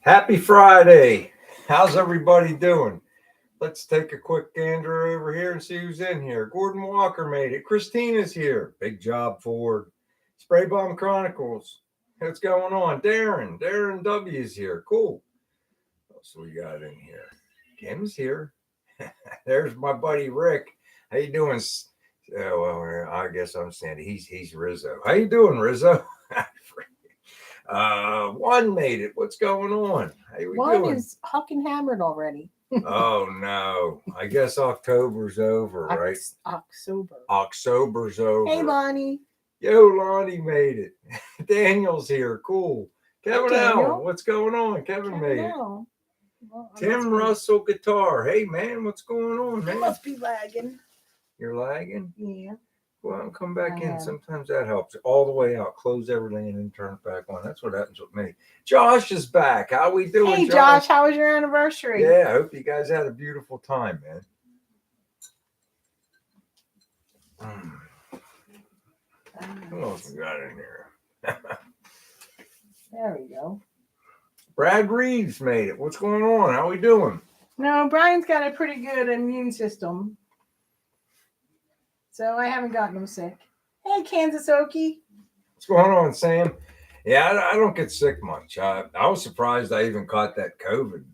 Happy Friday. How's everybody doing? Let's take a quick gander over here and see who's in here. Gordon Walker made it. Christina's here. Big job, Ford. Spray Bomb Chronicles. What's going on? Darren W's here. Cool. What else we got in here? Kim's here. There's my buddy Rick. How you doing? Well, I guess I'm Sandy. He's Rizzo. How you doing, Rizzo? One made it. What's going on? How we One doing? is hucking hammered already. Oh no! I guess October's over, right? October. October's over. Hey, Bonnie. Yo, Lonnie made it. Daniel's here. Cool. Kevin Daniel. L. What's going on? Kevin made it. Well, Tim Russell guitar. Hey man, what's going on, I man? must be lagging. You're lagging? Yeah. Go out and come back I in. am. Sometimes that helps. All the way out. Close everything and then turn it back on. That's what happens with me. Josh is back. How we doing, Hey, Josh, how was your anniversary? Yeah, I hope you guys had a beautiful time, man. What else we got in here? There we go. Brad Reeves made it. What's going on? How we doing? No, Brian's got a pretty good immune system. So I haven't gotten him sick. Hey, Kansas Okie. What's going on, Sam? Yeah, I don't get sick much. I was surprised I even caught that COVID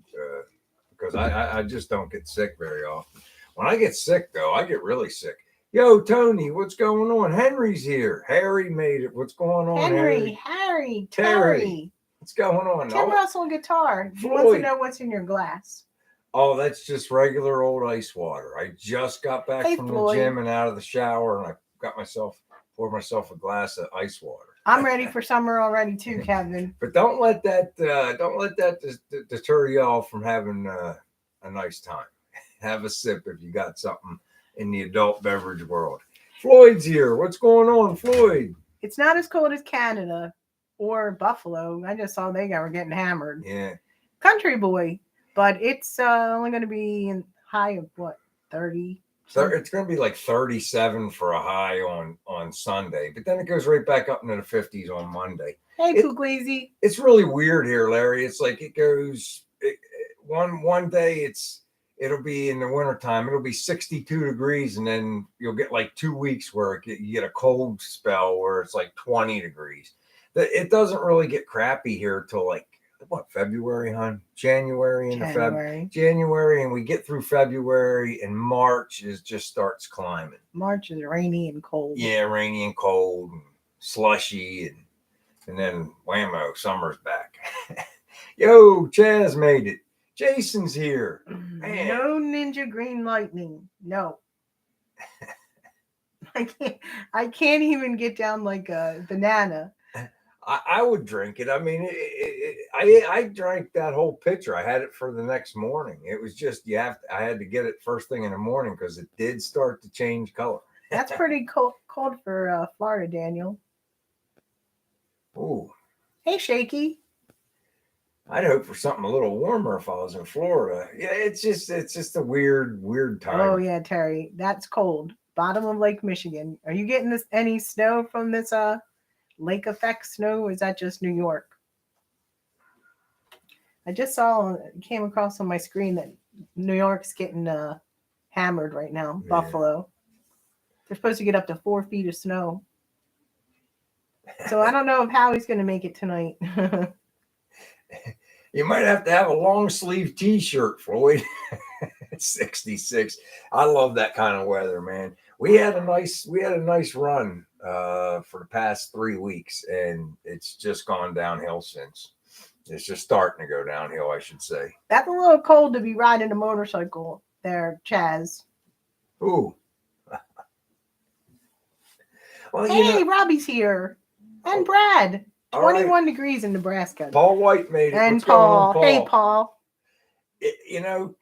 because I just don't get sick very often. When I get sick, though, I get really sick. Yo, Tony, what's going on? Henry's here. Harry made it. What's going on, Harry, Terry. What's going on? Tim Russell guitar. He wants to know what's in your glass. Oh, that's just regular old ice water. I just got back from the gym and out of the shower, and I poured myself a glass of ice water. I'm ready for summer already too, Kevin. But don't let that deter y'all from having a nice time. Have a sip if you got something in the adult beverage world. Floyd's here. What's going on, Floyd? It's not as cold as Canada or Buffalo. I just saw they were getting hammered. Yeah. Country boy. But it's only going to be in high of what, 30? It's going to be like 37 for a high on Sunday, but then it goes right back up into the 50s on Monday. Hey, Puglisi. It's really weird here, Larry. It's like it goes one day it'll be in the wintertime. It'll be 62 degrees, and then you'll get like 2 weeks where you get a cold spell where it's like 20 degrees. It doesn't really get crappy here till like, what, February, hon? January, and we get through February, and March just starts climbing. March is rainy and cold. Yeah, rainy and cold and slushy, and then whammo, summer's back. Yo, Chaz made it. Jason's here. Man. No Ninja Green Lightning. No. I can't even get down like a banana. I would drink it. I mean, I drank that whole pitcher. I had it for the next morning. It was just I had to get it first thing in the morning because it did start to change color. That's pretty cold for Florida, Daniel. Ooh. Hey, Shaky. I'd hope for something a little warmer if I was in Florida. Yeah, it's just a weird time. Oh yeah, Terry, that's cold. Bottom of Lake Michigan. Are you getting any snow from this lake effect snow, or is that just New York? I just came across on my screen that New York's getting hammered right now. Yeah. Buffalo. They're supposed to get up to 4 feet of snow. So I don't know if Howie's going to make it tonight. You might have to have a long sleeve t-shirt, Floyd. It's 66. I love that kind of weather, man. We had a nice run for the past 3 weeks, and it's just gone downhill since. It's just starting to go downhill, I should say. That's a little cold to be riding a motorcycle there, Chaz. Ooh. Well, hey, Robbie's here. And Brad. 21 degrees in Nebraska. Paul White made it. And What's Paul. going on, Paul? Hey, Paul.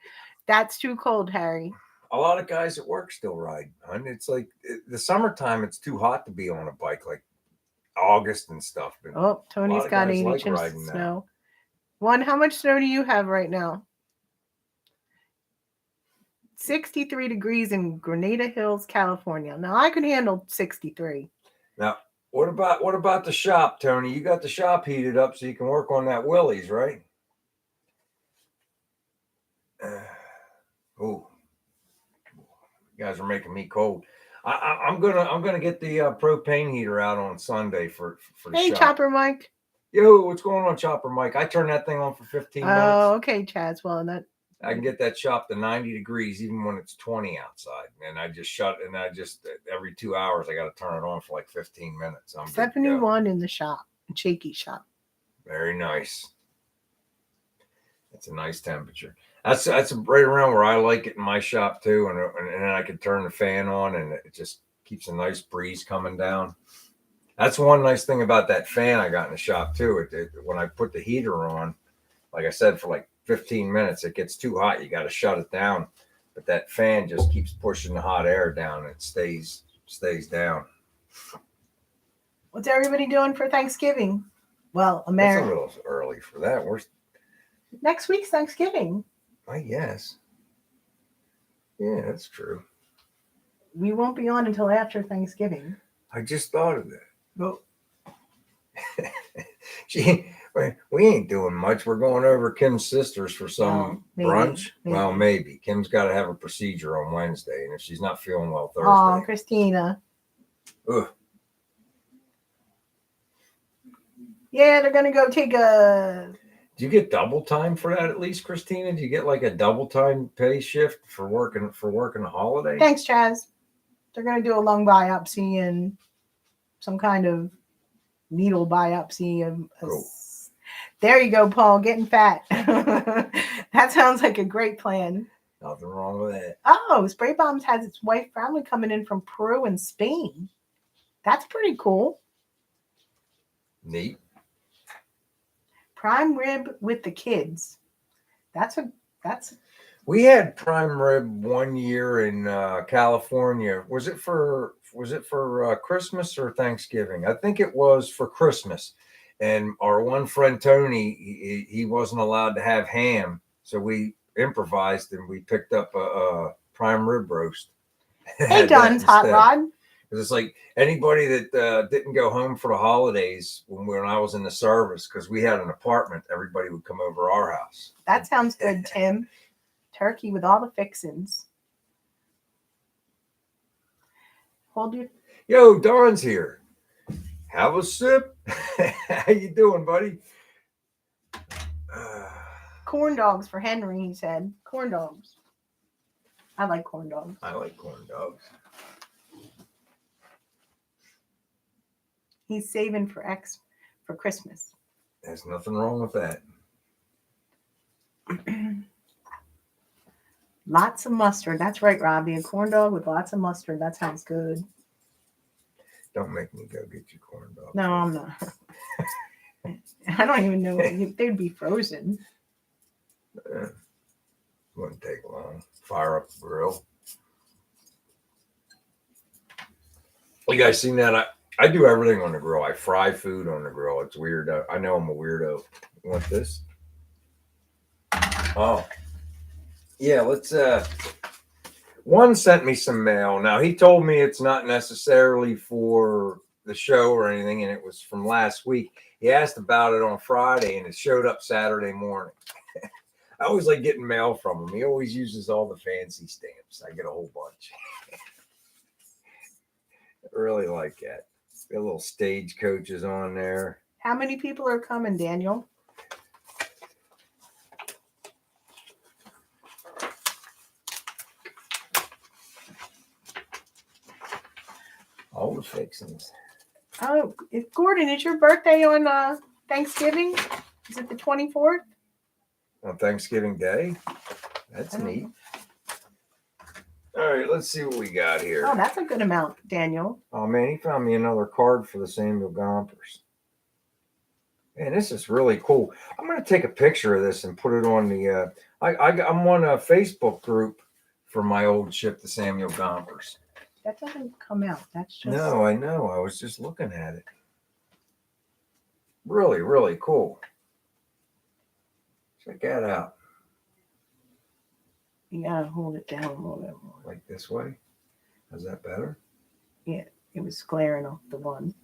That's too cold, Harry. A lot of guys at work still ride. And it's like the summertime, it's too hot to be on a bike, like August and stuff. Oh, Tony's got 8 inches of snow. How much snow do you have right now? 63 degrees in Grenada Hills, California. Now, I could handle 63. Now, what about the shop, Tony? You got the shop heated up so you can work on that Willys, right? Oh, you guys are making me cold. I'm gonna get the propane heater out on Sunday for the Hey, shop. Chopper Mike. Yo, what's going on, Chopper Mike? I turned that thing on for 15 minutes. Oh, okay, Chaz. Well, that I can get that shop to 90 degrees even when it's 20 outside. And I just every 2 hours I got to turn it on for like 15 minutes. I'm good to go. 71 in the shop, shaky shop. Very nice. It's a nice temperature. That's right around where I like it in my shop too. And then I can turn the fan on and it just keeps a nice breeze coming down. That's one nice thing about that fan I got in the shop too. When I put the heater on, like I said, for like 15 minutes, it gets too hot. You got to shut it down. But that fan just keeps pushing the hot air down and it stays down. What's everybody doing for Thanksgiving? Well, It's a America. little early for that. Next week's Thanksgiving. I guess. Yeah, that's true. We won't be on until after Thanksgiving. I just thought of that. Well, we ain't doing much. We're going over Kim's sister's for some brunch. Maybe. Well, maybe. Kim's got to have a procedure on Wednesday, and if she's not feeling well Thursday. Oh, Christina. Ugh. Yeah, they're gonna go take a. Do you get double time for that at least, Christina? Do you get like a double time pay shift for working a holiday? Thanks, Chaz. They're gonna do a lung biopsy and some kind of needle biopsy of. Cool. There you go, Paul. Getting fat. That sounds like a great plan. Nothing wrong with that. Oh, Spray Bombs has its wife family coming in from Peru and Spain. That's pretty cool. Neat. Prime rib with the kids. That's. We had prime rib one year in California. Was it for Christmas or Thanksgiving? I think it was for Christmas. And our one friend Tony, he wasn't allowed to have ham, so we improvised and we picked up a prime rib roast. Hey, Don's Hot Rod. Because it's like anybody that didn't go home for the holidays when I was in the service, because we had an apartment, everybody would come over our house. That sounds good, Tim. Turkey with all the fixins. Hold your. Yo, Don's here. Have a sip. How you doing, buddy? Corn dogs for Henry, he said. Corn dogs. I like corn dogs. I like corn dogs. He's saving for Christmas. There's nothing wrong with that. Lots of mustard. That's right, Robbie. A corn dog with lots of mustard. That sounds good. Don't make me go get you corn dogs. No, I'm not. I don't even know. They'd be frozen. Wouldn't take long. Fire up the grill. You guys seen that? I do everything on the grill. I fry food on the grill. It's weird. I know I'm a weirdo. You want this? Oh. Yeah, let's one sent me some mail. Now he told me it's not necessarily for the show or anything, and it was from last week. He asked about it on Friday and it showed up Saturday morning. I always like getting mail from him. He always uses all the fancy stamps. I get a whole bunch. I really like that. Got little stagecoaches on there. How many people are coming, Daniel? All the fixings. Oh, Gordon, is your birthday on Thanksgiving? Is it the 24th? On Thanksgiving Day? That's neat. Know. All right, let's see what we got here. Oh, that's a good amount, Daniel. Oh, man, he found me another card for the Samuel Gompers. Man, this is really cool. I'm going to take a picture of this and put it on the... I'm on a Facebook group for my old ship, the Samuel Gompers. That doesn't come out. That's just... No, I know. I was just looking at it. Really, really cool. Check that out. You gotta hold it down a little bit more. Like this way? Is that better? Yeah, it was glaring off the one.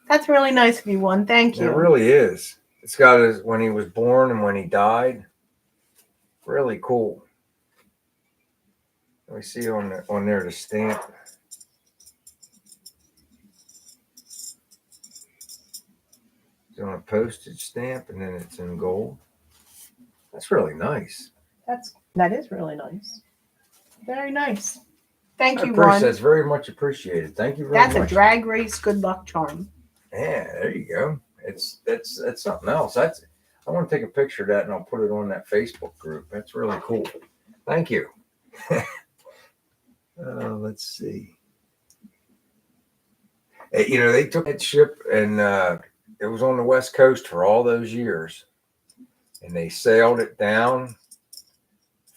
That's really nice of you, one. Thank you. It really is. It's got his when he was born and when he died. Really cool. Let me see on there the stamp. It's on a postage stamp, and then it's in gold. That's really nice. That is really nice. Very nice. Thank you, Chris, Ron. that's very much appreciated. Thank you very That's much. a drag race good luck charm. Yeah, there you go. That's something else. I want to take a picture of that and I'll put it on that Facebook group. That's really cool. Thank you. Let's see. They took that ship and it was on the West Coast for all those years, and they sailed it down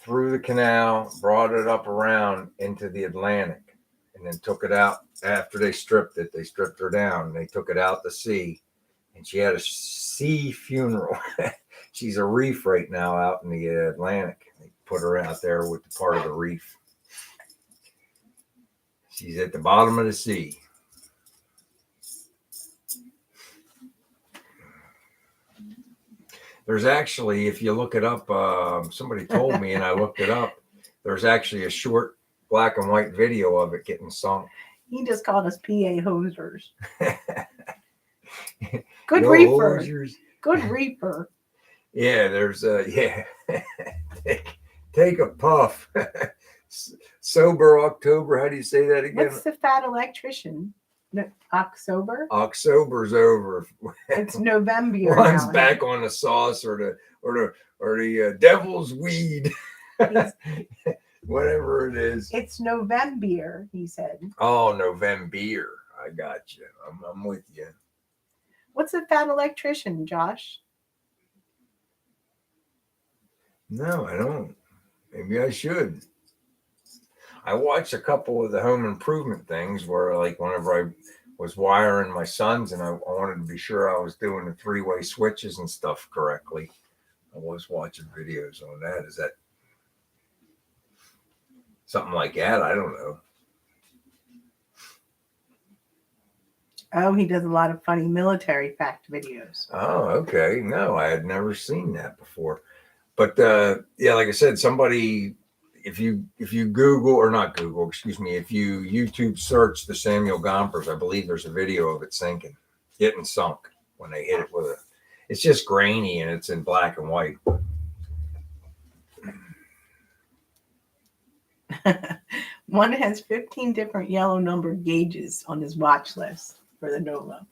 through the canal, brought it up around into the Atlantic, and then took it out. After they stripped it, they stripped her down and they took it out to sea, and she had a sea funeral. She's a reef right now out in the Atlantic. They put her out there with the part of the reef. She's at the bottom of the sea. There's actually, if you look it up, somebody told me and I looked it up, there's actually a short black and white video of it getting sunk. He just called us PA hosers. Good Yo, reefer. Hosers. Good reefer. Yeah, there's take a puff. Sober October. How do you say that again? What's the fat electrician? October? October's over. It's November. One's now. back on the sauce or the devil's weed. Whatever it is. It's November, he said. Oh, November. I got you. I'm with you. What's a fat electrician, Josh? No, I don't. Maybe I should. I watched a couple of the home improvement things where, like, whenever I was wiring my sons and I wanted to be sure I was doing the three-way switches and stuff correctly, I was watching videos on that. Is that something like that? I don't know. Oh, he does a lot of funny military fact videos. Oh, okay. No, I had never seen that before. But yeah, like I said, somebody, if you Google, or not Google, excuse me, if you YouTube search the Samuel Gompers, I believe there's a video of it sinking, getting sunk when they hit it with a. It's just grainy and it's in black and white. One has 15 different yellow numbered gauges on his watch list for the Nova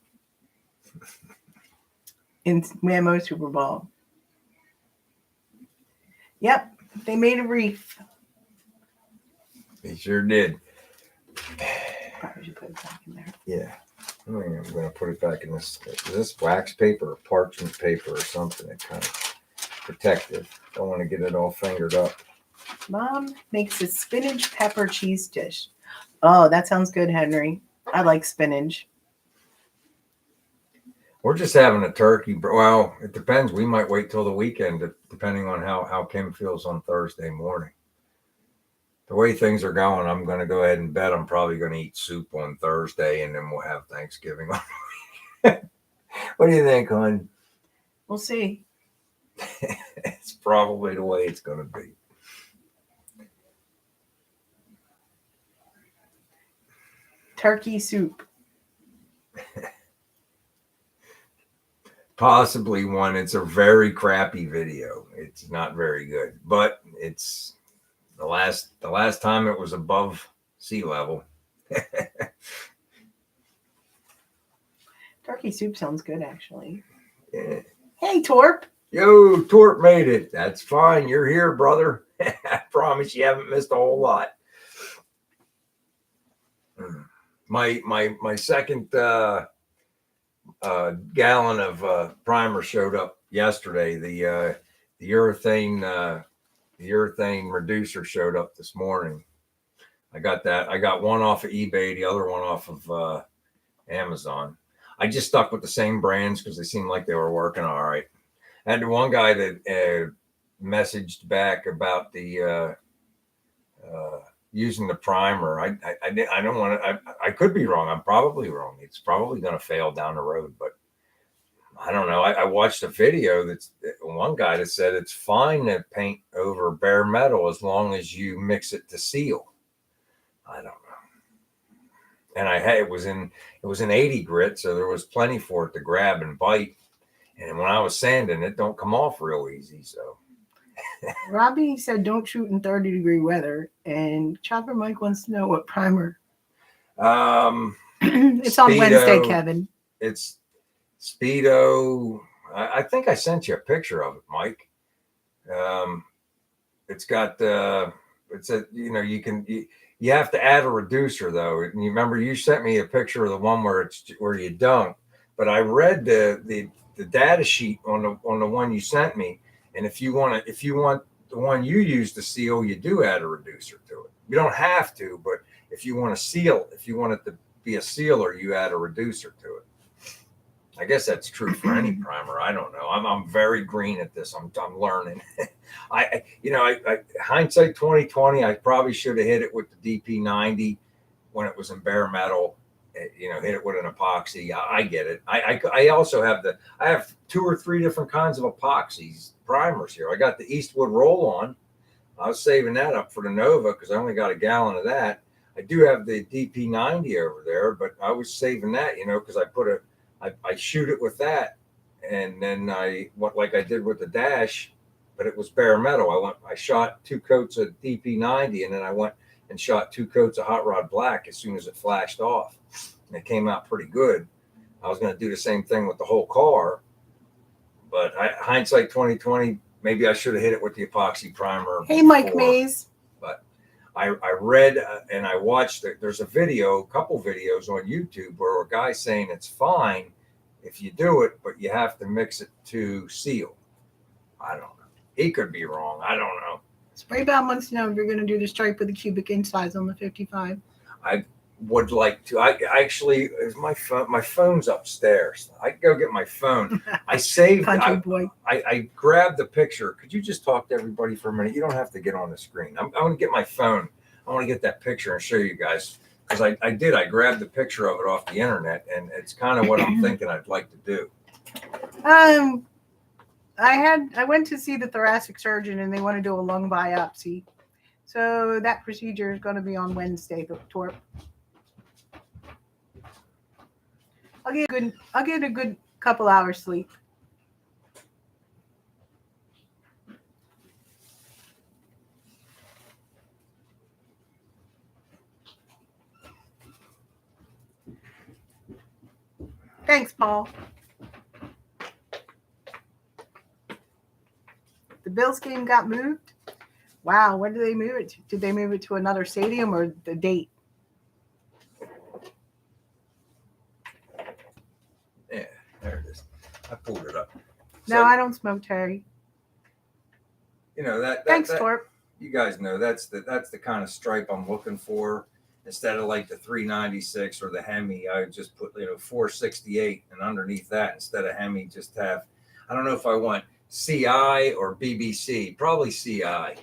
in Whammo Super Bowl. Yep, they made a reef. They sure did. Probably should put it back in there. Yeah. I mean, I'm going to put it back in this. Is this wax paper or parchment paper or something? It's kind of protective. Don't want to get it all fingered up. Mom makes a spinach pepper cheese dish. Oh, that sounds good, Henry. I like spinach. We're just having a turkey. Well, it depends. We might wait till the weekend, depending on how Kim feels on Thursday morning. The way things are going, I'm going to go ahead and bet I'm probably going to eat soup on Thursday, and then we'll have Thanksgiving. What do you think, hon? We'll see. It's probably the way it's going to be. Turkey soup. Possibly one. It's a very crappy video. It's not very good, but it's the last time it was above sea level. Turkey soup sounds good, actually. Yeah. Hey, Torp. Yo, Torp made it. That's fine. You're here, brother. I promise you haven't missed a whole lot. My second gallon of primer showed up yesterday. The urethane reducer showed up this morning. I got that. I got one off of eBay, the other one off of Amazon. I just stuck with the same brands because they seemed like they were working all right. I had one guy that messaged back about the using the primer. I don't want to. I could be wrong. I'm probably wrong. It's probably going to fail down the road, but I don't know. I watched a video that's one guy that said it's fine to paint over bare metal as long as you mix it to seal. I don't know. And I had it was an 80 grit, so there was plenty for it to grab and bite. And when I was sanding, it don't come off real easy. So Robbie said don't shoot in 30-degree weather, and Chopper Mike wants to know what primer. It's on Wednesday, Kevin. It's Speedo. I think I sent you a picture of it, Mike. It's got it's a you have to add a reducer though. And you remember you sent me a picture of the one where you dunk, but I read the data sheet on the one you sent me, and if you want the one you use to seal, you do add a reducer to it. You don't have to, but if you want it to be a sealer, you add a reducer to it. I guess that's true for any primer. I don't know. I'm very green at this. I'm learning. I hindsight 2020. I probably should have hit it with the DP90 when it was in bare metal. Hit it with an epoxy. I get it. I also have I have 2 or 3 different kinds of epoxies primers here. I got the Eastwood roll-on. I was saving that up for the Nova because I only got a gallon of that. I do have the DP90 over there, but I was saving that, because I shoot it with that, and then like I did with the Dash, but it was bare metal. I shot 2 coats of DP90, and then I went and shot 2 coats of Hot Rod Black as soon as it flashed off, and it came out pretty good. I was going to do the same thing with the whole car, but hindsight 2020, maybe I should have hit it with the epoxy primer. Hey, Mike Mays. But I read and I watched there's a couple videos on YouTube where a guy's saying it's fine if you do it, but you have to mix it to seal. I don't know. He could be wrong. I don't know. Spraybound wants to know if you're going to do the stripe with the cubic insides on the 55. I would like to. I actually, my phone's upstairs. I can go get my phone. I saved. Country boy. I grabbed the picture. Could you just talk to everybody for a minute? You don't have to get on the screen. I want to get my phone. I want to get that picture and show you guys because I did. I grabbed the picture of it off the internet, and it's kind of what I'm thinking I'd like to do. I went to see the thoracic surgeon, and they want to do a lung biopsy. So that procedure is going to be on Wednesday, Torp. I'll get a good couple hours sleep. Thanks, Paul. The Bills game got moved. Wow, when did they move it to? Did they move it to another stadium or the date? Yeah, there it is. I pulled it up. No, I don't smoke, Terry. Thanks, Torp. You guys know that's the kind of stripe I'm looking for. Instead of like the 396 or the Hemi, I would just put 468, and underneath that, instead of Hemi, just have, I don't know if I want CI or BBC, probably CI.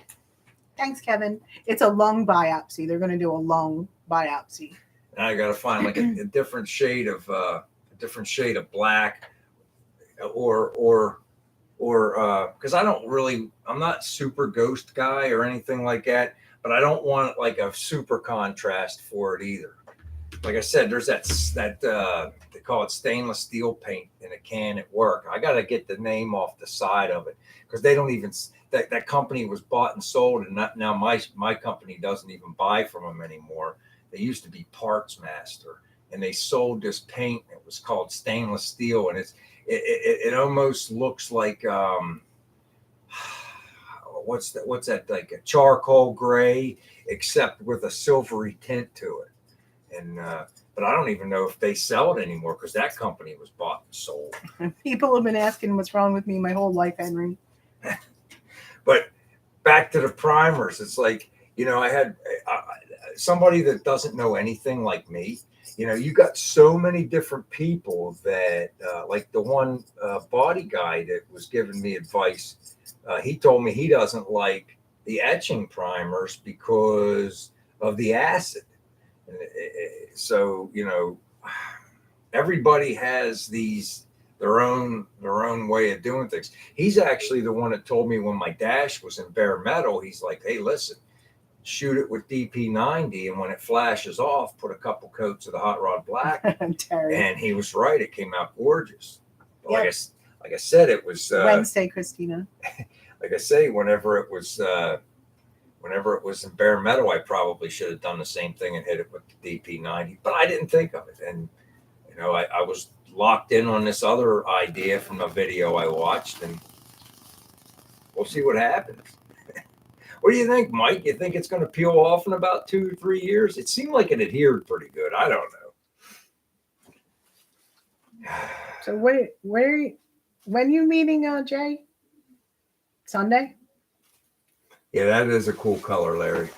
Thanks, Kevin. It's a lung biopsy. They're going to do a lung biopsy. And I got to find like a different shade of black, or because I'm not super ghost guy or anything like that, but I don't want like a super contrast for it either. Like I said, there's that they call it stainless steel paint in a can at work. I got to get the name off the side of it because they don't even, that company was bought and sold, and now my company doesn't even buy from them anymore. They used to be Parts Master, and they sold this paint. It was called stainless steel, and it almost looks like what's that, like a charcoal gray, except with a silvery tint to it. And but I don't even know if they sell it anymore because that company was bought and sold. People have been asking what's wrong with me my whole life, Henry. But back to the primers, it's like, I had somebody that doesn't know anything like me. You got so many different people that like the one body guy that was giving me advice. He told me he doesn't like the etching primers because of the acid. So, everybody has these their own way of doing things. He's actually the one that told me when my dash was in bare metal, he's like, hey, listen, shoot it with DP90, and when it flashes off, put a couple coats of the hot rod black. Terry. And he was right. It came out gorgeous. Yep. Like I said, it was Wednesday, Christina. Like I say, whenever it was in bare metal, I probably should have done the same thing and hit it with the DP90, but I didn't think of it. And I was locked in on this other idea from a video I watched, and we'll see what happens. What do you think, Mike? You think it's going to peel off in about 2 or 3 years? It seemed like it adhered pretty good. I don't know. So when you meeting Jay? Sunday? Yeah, that is a cool color, Larry.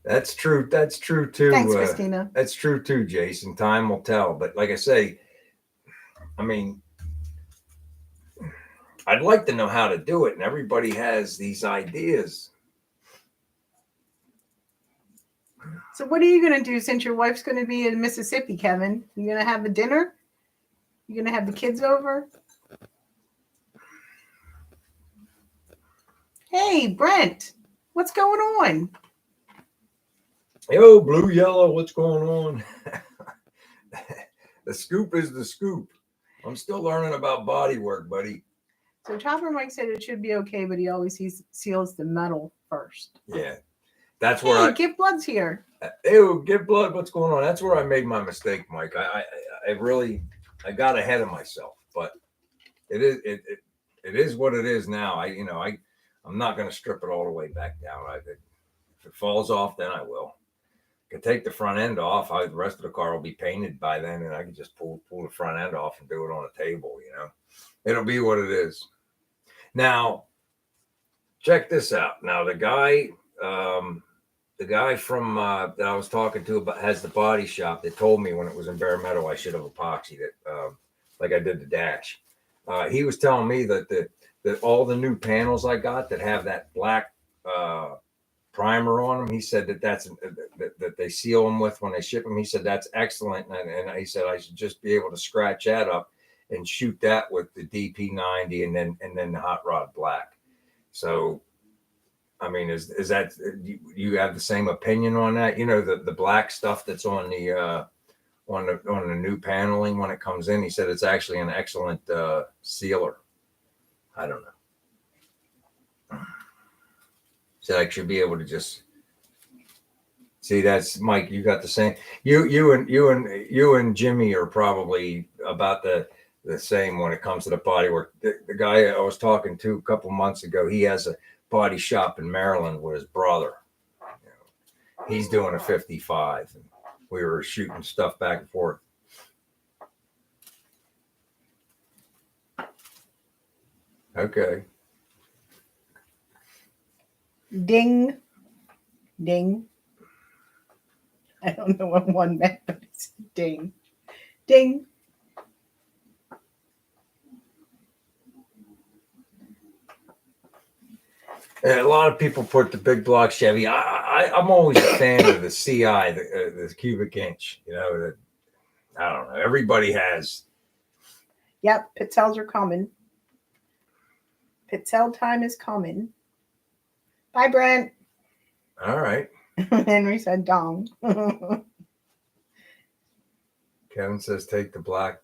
That's true. That's true too. Thanks, Christina. That's true too, Jason. Time will tell. But like I say, I mean, I'd like to know how to do it, and everybody has these ideas. So what are you going to do since your wife's going to be in Mississippi, Kevin? You going to have a dinner? You going to have the kids over? Hey, Brent, what's going on? Yo, blue, yellow, what's going on? The scoop is the scoop. I'm still learning about body work, buddy. So Chopper Mike said it should be okay, but he always seals the metal first. Yeah, that's where Give Blood's here. Ew, Give Blood. What's going on? That's where I made my mistake, Mike. I really got ahead of myself, but it is what it is now. I'm not going to strip it all the way back down. If it falls off, then I will. I can take the front end off. The rest of the car will be painted by then, and I can just pull the front end off and do it on a table. It'll be what it is. Now, check this out. Now, the guy from that I was talking to about has the body shop that told me when it was in bare metal I should have epoxied it, like I did the dash. He was telling me that all the new panels I got that have that black primer on them, he said that they seal them with when they ship them. He said that's excellent, and he said I should just be able to scratch that up and shoot that with the DP90 and then the hot rod black. So, I mean, is that you have the same opinion on that? The black stuff that's on the new paneling when it comes in. He said it's actually an excellent sealer. I don't know. So I should be able to just see. That's Mike. You got the same. You and Jimmy are probably about the same when it comes to the body work. The guy I was talking to a couple months ago, he has a body shop in Maryland with his brother. He's doing a 55, and we were shooting stuff back and forth. Okay. Ding. Ding. I don't know what one meant, but it's ding. Ding. And a lot of people put the big block Chevy. I'm always a fan of the CI, the cubic inch. I don't know. Everybody has. Yep, Pitzels are coming. Pitzel time is coming. Bye, Brent. All right. Henry said dong. Kevin says take the black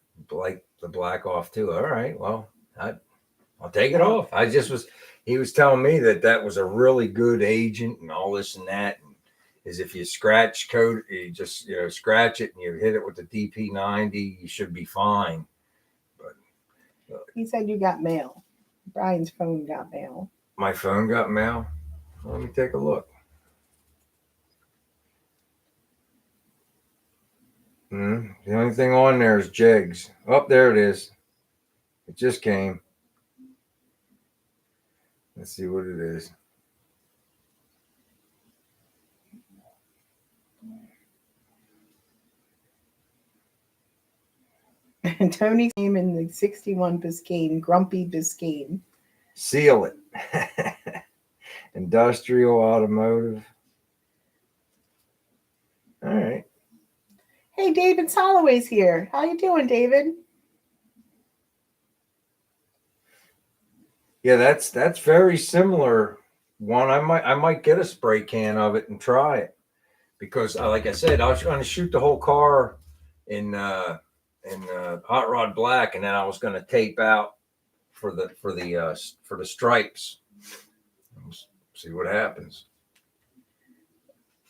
off too. All right. Well, I'll take it off. He was telling me that was a really good agent and all this and that. And is if you scratch coat, you just scratch it and you hit it with the DP90, you should be fine. But he said you got mail. Brian's phone got mail. My phone got mail. Let me take a look. The only thing on there is Jegs. Oh, there it is. It just came. Let's see what it is. Tony came in the 61 Biscayne, Grumpy Biscayne. Seal it. Industrial automotive. All right. Hey, David Soloway's here. How you doing, David? Yeah, that's very similar. One, I might get a spray can of it and try it because, like I said, I was going to shoot the whole car in hot rod black, and then I was going to tape out for the stripes. See what happens.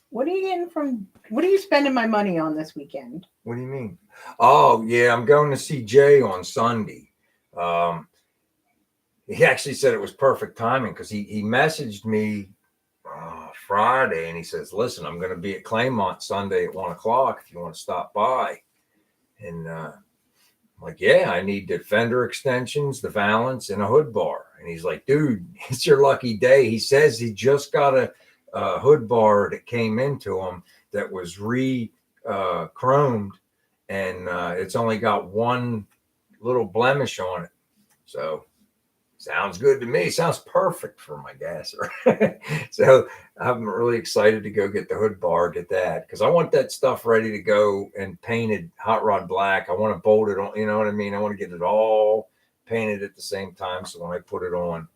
What are you getting from? What are you spending my money on this weekend? What do you mean? Oh yeah, I'm going to see Jay on Sunday. Um, he actually said it was perfect timing because he messaged me Friday and he says, "Listen, I'm going to be at Claymont Sunday at 1:00 if you want to stop by." And I'm like, "Yeah, I need the fender extensions, the valance, and a hood bar." And he's like, "Dude, it's your lucky day." He says he just got a hood bar that came into him that was chromed, and it's only got one little blemish on it. So sounds good to me. Sounds perfect for my gasser. So I'm really excited to go get the hood bar, get that, because I want that stuff ready to go and painted hot rod black. I want to bolt it on, you know what I mean? I want to get it all painted at the same time. So when I put it on,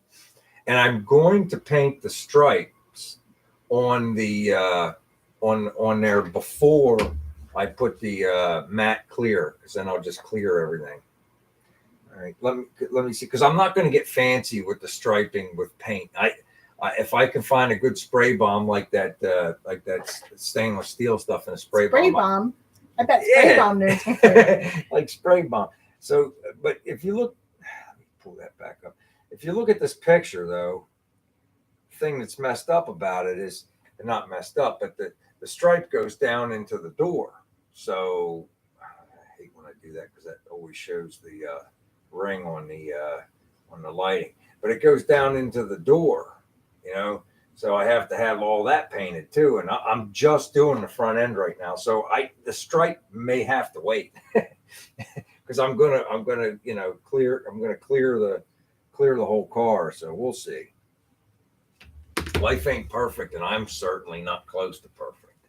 and I'm going to paint the stripes on the on there before I put the matte clear, because then I'll just clear everything. All right, let me see, because I'm not going to get fancy with the striping with paint. If I can find a good spray bomb like that stainless steel stuff in a spray bomb. I bet spray bomb knows. Like spray bomb. So, but if you look, let me pull that back up. If you look at this picture, though, the thing that's messed up about it is not messed up, but the stripe goes down into the door. So I hate when I do that because that always shows the ring on the lighting, but it goes down into the door, you know. So I have to have all that painted too, and I'm just doing the front end right now. So the stripe may have to wait because I'm gonna clear. I'm gonna clear the whole car. So we'll see. Life ain't perfect, and I'm certainly not close to perfect.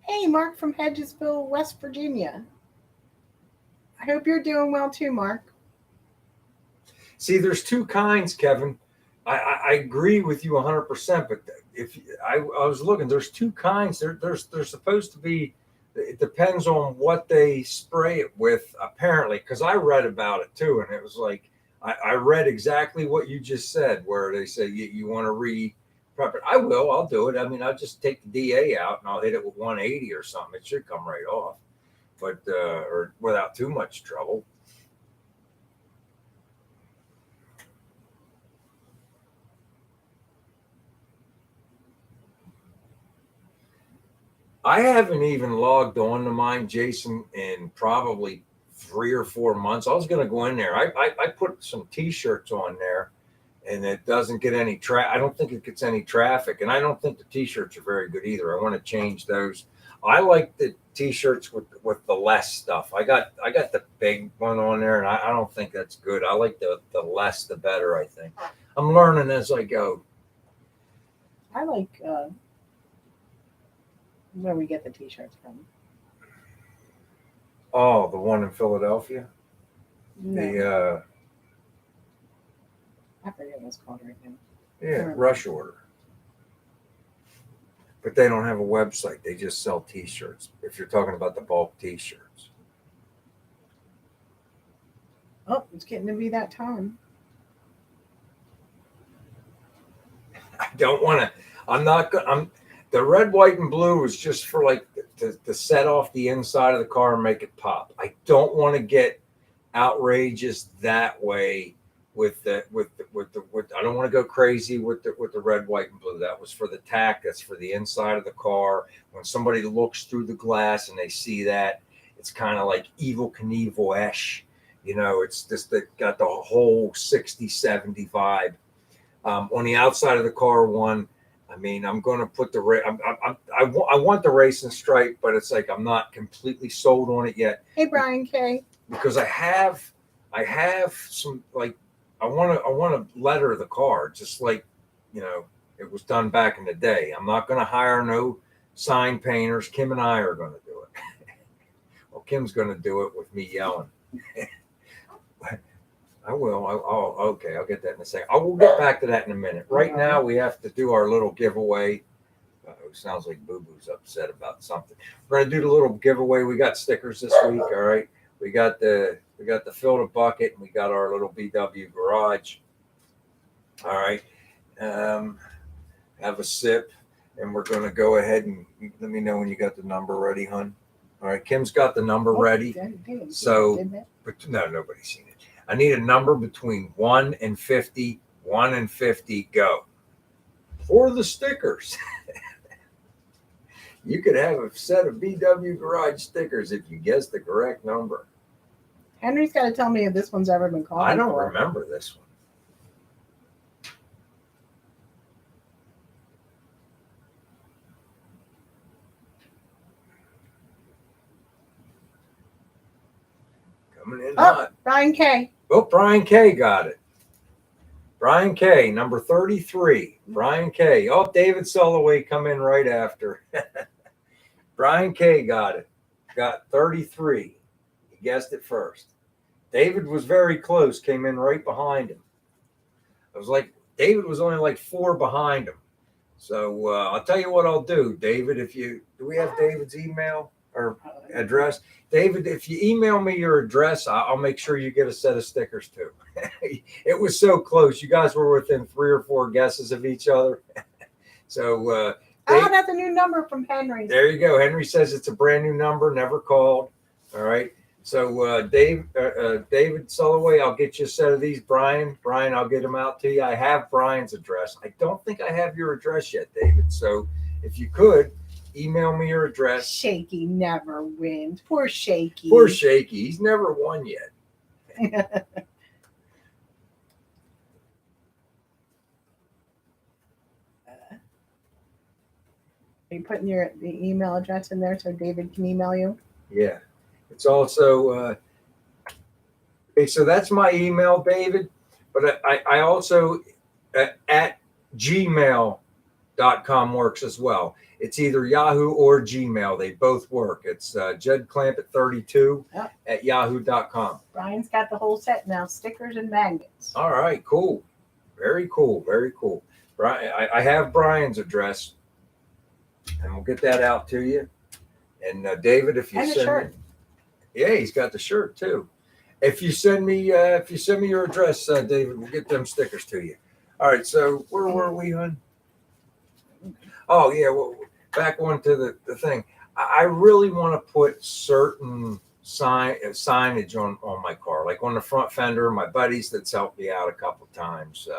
Hey, Mark from Hedgesville, West Virginia. I hope you're doing well too, Mark. See, there's two kinds, Kevin. I agree with you 100%, but if I was looking, there's two kinds. There's supposed to be. It depends on what they spray it with, apparently, because I read about it too, and it was like I read exactly what you just said, where they say you want to prep it. I'll do it. I mean, I'll just take the DA out and I'll hit it with 180 or something. It should come right off, but or without too much trouble. I haven't even logged on to mine, Jason, in probably 3 or 4 months. I was going to go in there. I put some T-shirts on there, and it doesn't get any I don't think it gets any traffic, and I don't think the T-shirts are very good either. I want to change those. I like the T-shirts with the less stuff. I got the big one on there, and I don't think that's good. I like the less the better. I think I'm learning as I go. I like where we get the T-shirts from. Oh, the one in Philadelphia. No. I forget what it's called right now. Yeah, Rush Order. But they don't have a website. They just sell T-shirts. If you're talking about the bulk T-shirts. Oh, it's getting to be that time. I don't want to. I'm not going. The red, white, and blue is just for like to set off the inside of the car and make it pop. I don't want to get outrageous that way with I don't want to go crazy with the red, white, and blue. That was for the tack. That's for the inside of the car. When somebody looks through the glass and they see that, it's kind of like Evel Knievel-esh. You know, it's just got the whole 60, 70 vibe. On the outside of the car one, I mean, I'm going to put I want the racing stripe, but it's like I'm not completely sold on it yet. Hey, Brian K. Because I have some like I want to letter the car just like, it was done back in the day. I'm not going to hire no sign painters. Kim and I are going to do it. Well, Kim's going to do it with me yelling. I will. Okay. I'll get that in a second. I will get back to that in a minute. Right now, we have to do our little giveaway. It sounds like Boo Boo's upset about something. We're gonna do the little giveaway. We got stickers this week. All right. We got the fill the bucket, and we got our little BW garage. All right. Have a sip, and we're gonna go ahead and let me know when you got the number ready, hon. All right. Kim's got the number ready. So, but no, nobody's seen it. I need a number between 1 and 50. 1 and 50, go. For the stickers. You could have a set of BW Garage stickers if you guess the correct number. Henry's got to tell me if this one's ever been called. I don't remember this one. Coming in hot. Brian K. Oh, Brian K got it. Brian K, number 33. Brian K. Oh, David Sulloway come in right after. Brian K got it. Got 33. He guessed it first. David was very close, came in right behind him. I was like, David was only like 4 behind him. So I'll tell you what I'll do, David. Do we have David's email or address? David, if you email me your address, I'll make sure you get a set of stickers too. It was so close. You guys were within 3 or 4 guesses of each other. So that's a new number from Henry. There you go. Henry says it's a brand new number, never called. All right. So David Sulloway, I'll get you a set of these. Brian, I'll get them out to you. I have Brian's address. I don't think I have your address yet, David. So if you could, email me your address. Shaky never wins. Poor Shaky. Poor Shaky. He's never won yet. Are you putting the email address in there so David can email you? Yeah. It's also, okay, so that's my email, David. But I also, at gmail.com works as well. It's either Yahoo or Gmail. They both work. It's jedclamp32 at yahoo.com. Brian's got the whole set now, stickers and magnets. All right, cool. Very cool. Very cool. Brian, I have Brian's address, and we'll get that out to you. And David, if you and send me, yeah, he's got the shirt too. If you send me your address, David, we'll get them stickers to you. All right. So where were we, hon? Oh yeah. Well, back onto the thing. I really want to put certain signage on my car, like on the front fender. My buddies that's helped me out a couple times.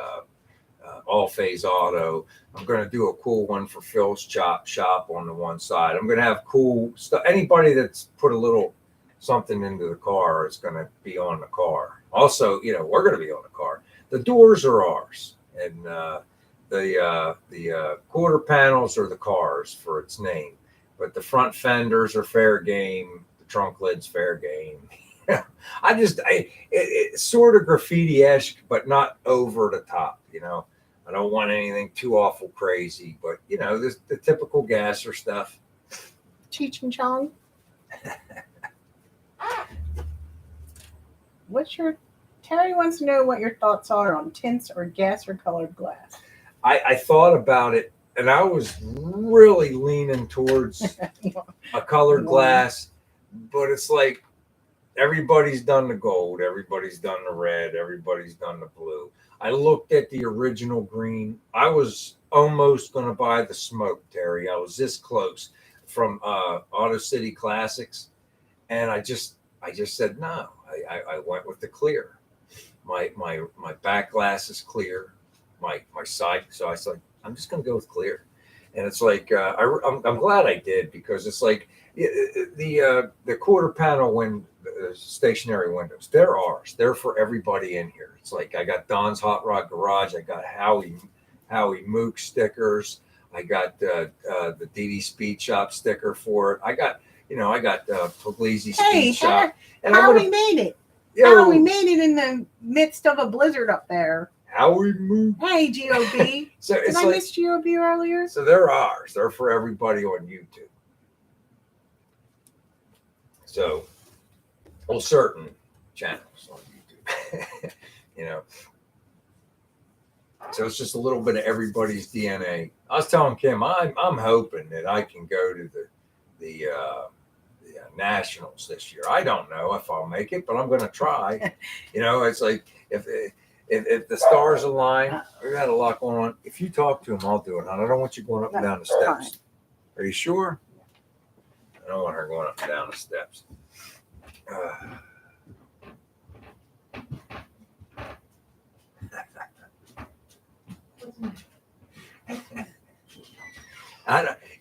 All Phase Auto. I'm going to do a cool one for Phil's Chop Shop on the one side. I'm going to have cool stuff. Anybody that's put a little something into the car is going to be on the car. Also, we're going to be on the car. The doors are ours, and the quarter panels are the car's for its name, but the front fenders are fair game. The trunk lid's fair game. It's sort of graffiti-esque, but not over the top. I don't want anything too awful crazy, but the typical gasser stuff. Cheech and Chong. Terry wants to know what your thoughts are on tints or gas or colored glass. I thought about it, and I was really leaning towards a colored glass, but it's like everybody's done the gold, everybody's done the red, everybody's done the blue. I looked at the original green. I was almost going to buy the smoke, Terry. I was this close from Auto City Classics, and I just said no. I went with the clear. My back glass is clear. My side, so I was like, I'm just going to go with clear. And it's like I'm glad I did, because it's like the quarter panel stationary windows, they're ours. They're for everybody in here. It's like I got Don's Hot Rod Garage. I got Howie Mook stickers. I got the DD Speed Shop sticker for it. I got Puglisi Speed Shop. And Howie made it. How we made it in the midst of a blizzard up there. How we moved. Hey, GOB. So Did it's I like, miss GOB earlier? so they're ours. They're for everybody on YouTube. So, well, certain channels on YouTube. You know. So it's just a little bit of everybody's DNA. I was telling Kim, I'm hoping that I can go to the nationals this year. I don't know if I'll make it, but I'm going to try. You know, it's like if the stars align, we got a lot going on. If you talk to him, I'll do it. I don't want you going up and down the steps. Fine. Are you sure? I don't want her going up and down the steps.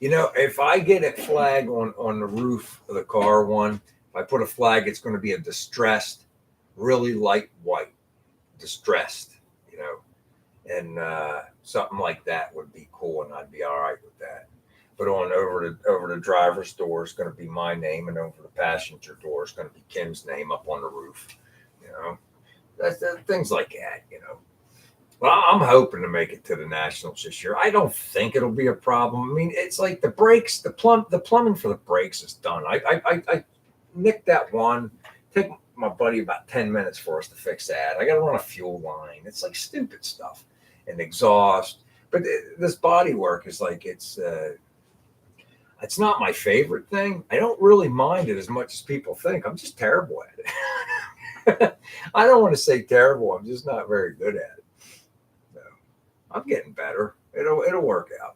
You know, if I get a flag on the roof of the car one, if I put a flag, it's going to be a distressed, really light white, distressed, you know, and something like that would be cool, and I'd be all right with that. But on over the driver's door is going to be my name, and over the passenger door is going to be Kim's name up on the roof. You know, that's things like that. You know. Well, I'm hoping to make it to the nationals this year. I don't think it'll be a problem. I mean, it's like the brakes, the plumbing for the brakes is done. I nicked that one. Take my buddy about 10 minutes for us to fix that. I got to run a fuel line. It's like stupid stuff, and exhaust. But this body work is like it's not my favorite thing. I don't really mind it as much as people think. I'm just terrible at it. I don't want to say terrible. I'm just not very good at it. I'm getting better. It'll work out.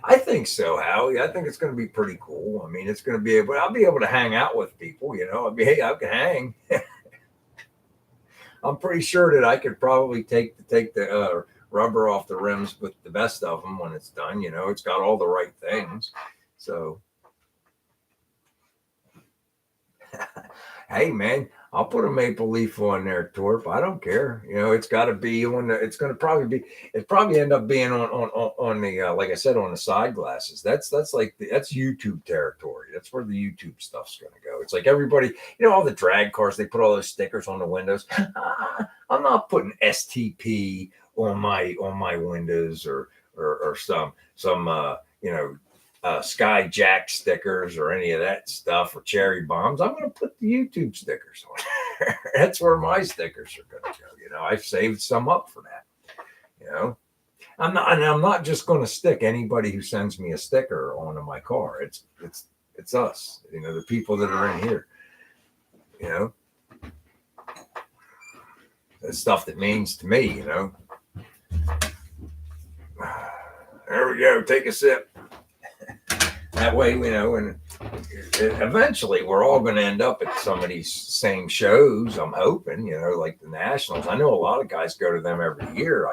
I think so, Howie. I think it's going to be pretty cool. I mean, it's going to be I'll be able to hang out with people. You know, hey, I can hang. I'm pretty sure that I could probably take the rubber off the rims with the best of them when it's done. You know, it's got all the right things. So, hey, man. I'll put a maple leaf on there, Torp. I don't care. You know, it's got to be on it's going to probably end up being on the like I said, on the side glasses. That's YouTube territory. That's where the YouTube stuff's going to go. It's like everybody, you know, all the drag cars, they put all those stickers on the windows. I'm not putting STP on my windows or some you know, Sky Jack stickers or any of that stuff or cherry bombs. I'm going to put the YouTube stickers on there. That's where my stickers are going to go. You know, I've saved some up for that. You know, I'm not just going to stick anybody who sends me a sticker onto my car. It's us. You know, the people that are in here. You know, the stuff that means to me. You know. There we go. Take a sip. That way, you know, and eventually we're all going to end up at some of these same shows. I'm hoping, you know, like the Nationals. I know a lot of guys go to them every year.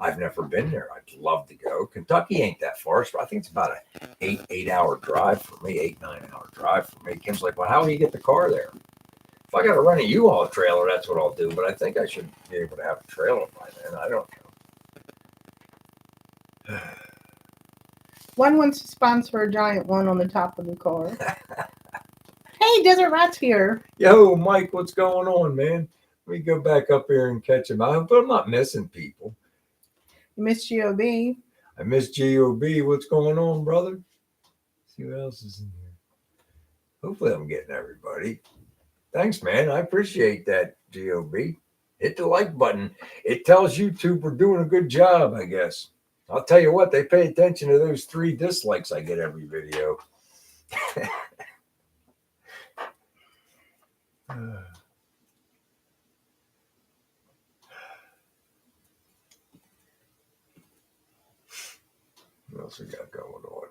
I've never been there. I'd love to go. Kentucky ain't that far. So I think it's about an 8-hour drive for me, 8-9-hour drive for me. Kim's like, well, how do you get the car there? If I got to rent a U-Haul trailer, that's what I'll do. But I think I should be able to have a trailer by then. I don't know. One wants to sponsor a giant one on the top of the car. Hey, Desert Rat's here. Yo, Mike, what's going on, man? Let me go back up here and catch him. But I'm not missing people. You missed GOB. I miss GOB. What's going on, brother? Let's see what else is in here. Hopefully I'm getting everybody. Thanks, man. I appreciate that, GOB. Hit the like button. It tells YouTube we're doing a good job, I guess. I'll tell you what, they pay attention to those 3 dislikes I get every video. What else we got going on?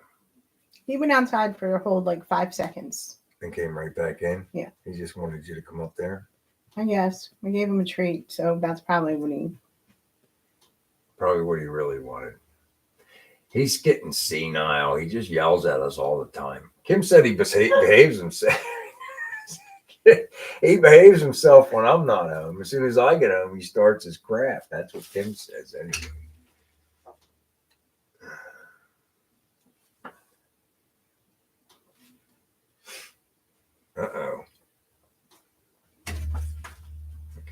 He went outside for a whole like 5 seconds. And came right back in? Yeah. He just wanted you to come up there? I guess. We gave him a treat, so that's probably what he really wanted. He's getting senile. He just yells at us all the time. Kim said he behaves himself. He behaves himself when I'm not home. As soon as I get home, he starts his craft. That's what Kim says anyway. Uh-oh.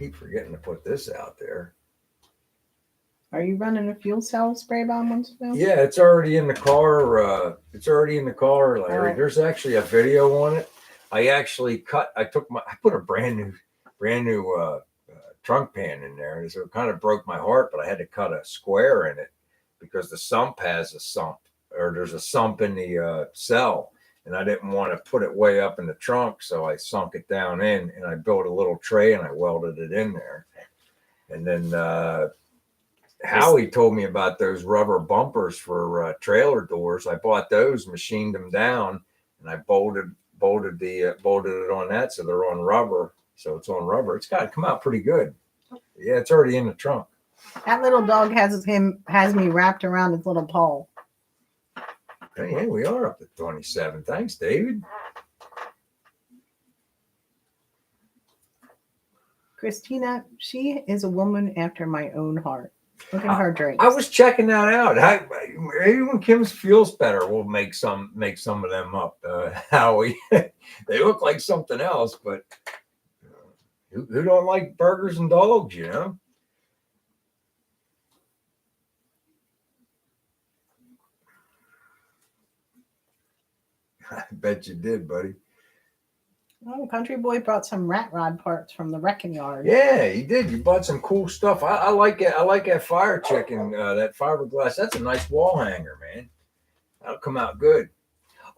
keep forgetting to put this out there. Are you running a fuel cell spray bomb once in a while? Yeah, it's already in the car. It's already in the car, Larry. Right. There's actually a video on it. I put a brand new trunk pan in there, and so it kind of broke my heart. But I had to cut a square in it because the sump has a sump, or there's a sump in the cell, and I didn't want to put it way up in the trunk, so I sunk it down in, and I built a little tray and I welded it in there, and then. Howie told me about those rubber bumpers for trailer doors. I bought those, machined them down, and I bolted it on that, so they're on rubber. So it's on rubber. It's got to come out pretty good. Yeah, it's already in the trunk. That little dog has me wrapped around his little paw. Hey, we are up to 27. Thanks, David. Christina, she is a woman after my own heart. Look at her drinks. I was checking that out. Maybe when Kim's feels better, we'll make some of them up. Howie, they look like something else, but who don't like burgers and dogs? You know. I bet you did, buddy. Oh, Country Boy brought some rat rod parts from the wrecking yard. Yeah, he did. You bought some cool stuff. I like it. I like that fire chicken, that fiberglass. That's a nice wall hanger, man. That'll come out good.